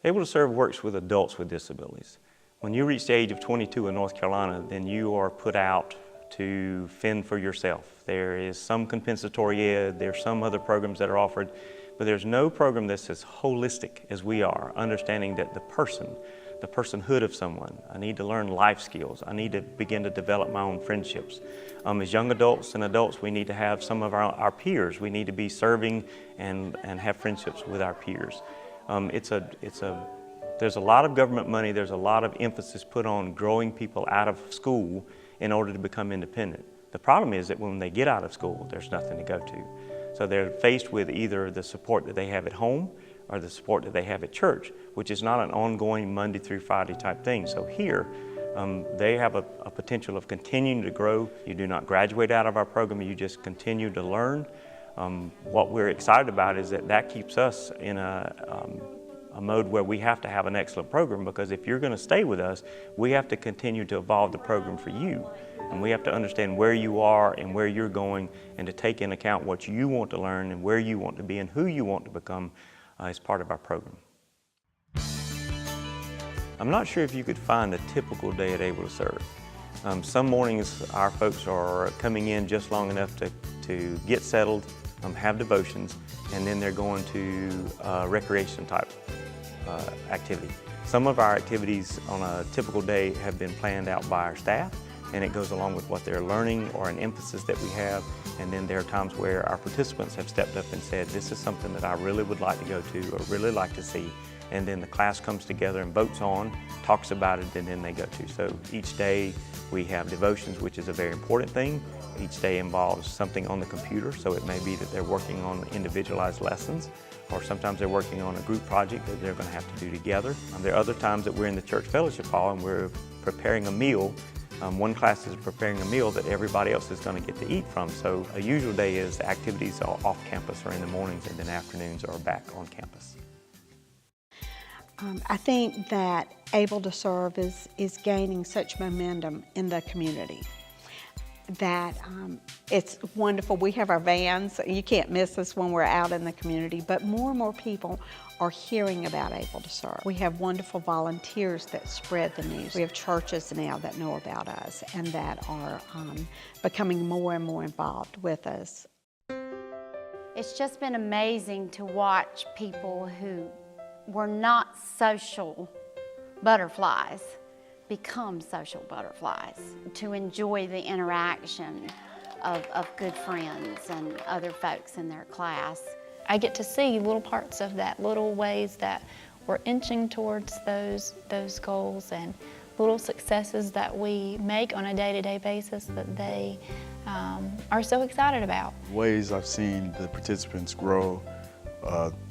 Able to Serve works with adults with disabilities. When you reach the age of 22 in North Carolina, then you are put out to fend for yourself. There is some compensatory ed, there's some other programs that are offered, but there's no program that's as holistic as we are, understanding that the personhood of someone. I need to learn life skills. I need to begin to develop my own friendships. As young adults and adults, we need to have some of our peers. We need to be serving and have friendships with our peers. There's a lot of government money, there's a lot of emphasis put on growing people out of school in order to become independent. The problem is that when they get out of school, there's nothing to go to. So they're faced with either the support that they have at home or the support that they have at church, which is not an ongoing Monday through Friday type thing. So here, they have a potential of continuing to grow. You do not graduate out of our program, you just continue to learn. What we're excited about is that keeps us in a mode where we have to have an excellent program, because if you're going to stay with us, we have to continue to evolve the program for you. And we have to understand where you are and where you're going, and to take into account what you want to learn and where you want to be and who you want to become as part of our program. I'm not sure if you could find a typical day at Able to Serve. Some mornings our folks are coming in just long enough to get settled, have devotions, and then they're going to recreation type activity. Some of our activities on a typical day have been planned out by our staff, and it goes along with what they're learning or an emphasis that we have. And then there are times where our participants have stepped up and said, this is something that I really would like to go to or really like to see. And then the class comes together and votes on, talks about it, and then they go to. So each day we have devotions, which is a very important thing. Each day involves something on the computer, so it may be that they're working on individualized lessons, or sometimes they're working on a group project that they're going to have to do together. There are other times that we're in the church fellowship hall and we're preparing a meal. One class is preparing a meal that everybody else is going to get to eat from. So a usual day is the activities are off campus or in the mornings, and then afternoons are back on campus. I think that Able to Serve is gaining such momentum in the community that it's wonderful. We have our vans. You can't miss us when we're out in the community, but more and more people are hearing about Able to Serve. We have wonderful volunteers that spread the news. We have churches now that know about us and that are becoming more and more involved with us. It's just been amazing to watch people who were not social butterflies become social butterflies, to enjoy the interaction of good friends and other folks in their class. I get to see little parts of that, little ways that we're inching towards those goals, and little successes that we make on a day-to-day basis that they are so excited about. Ways I've seen the participants grow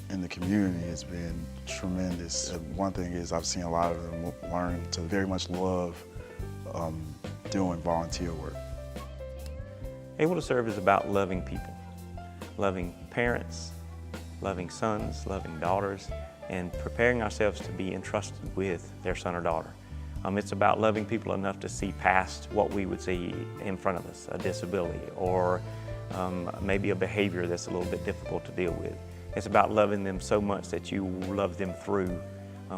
in the community has been tremendous. One thing is I've seen a lot of them learn to very much love doing volunteer work. Able to Serve is about loving people, loving parents, loving sons, loving daughters, and preparing ourselves to be entrusted with their son or daughter. It's about loving people enough to see past what we would see in front of us, a disability or maybe a behavior that's a little bit difficult to deal with. It's about loving them so much that you love them through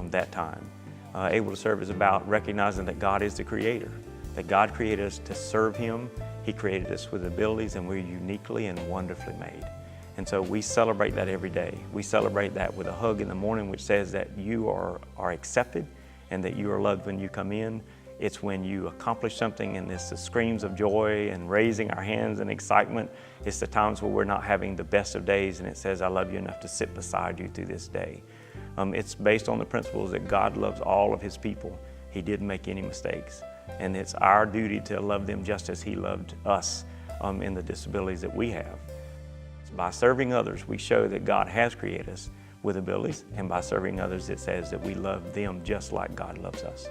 that time. Able to Serve is about recognizing that God is the creator, that God created us to serve Him. He created us with abilities, and we're uniquely and wonderfully made. And so we celebrate that every day. We celebrate that with a hug in the morning, which says that you are accepted and that you are loved when you come in. It's when you accomplish something, and it's the screams of joy and raising our hands and excitement. It's the times where we're not having the best of days, and it says, I love you enough to sit beside you through this day. It's based on the principles that God loves all of His people. He didn't make any mistakes. And it's our duty to love them just as He loved us in the disabilities that we have. By serving others, we show that God has created us with abilities, and by serving others, it says that we love them just like God loves us.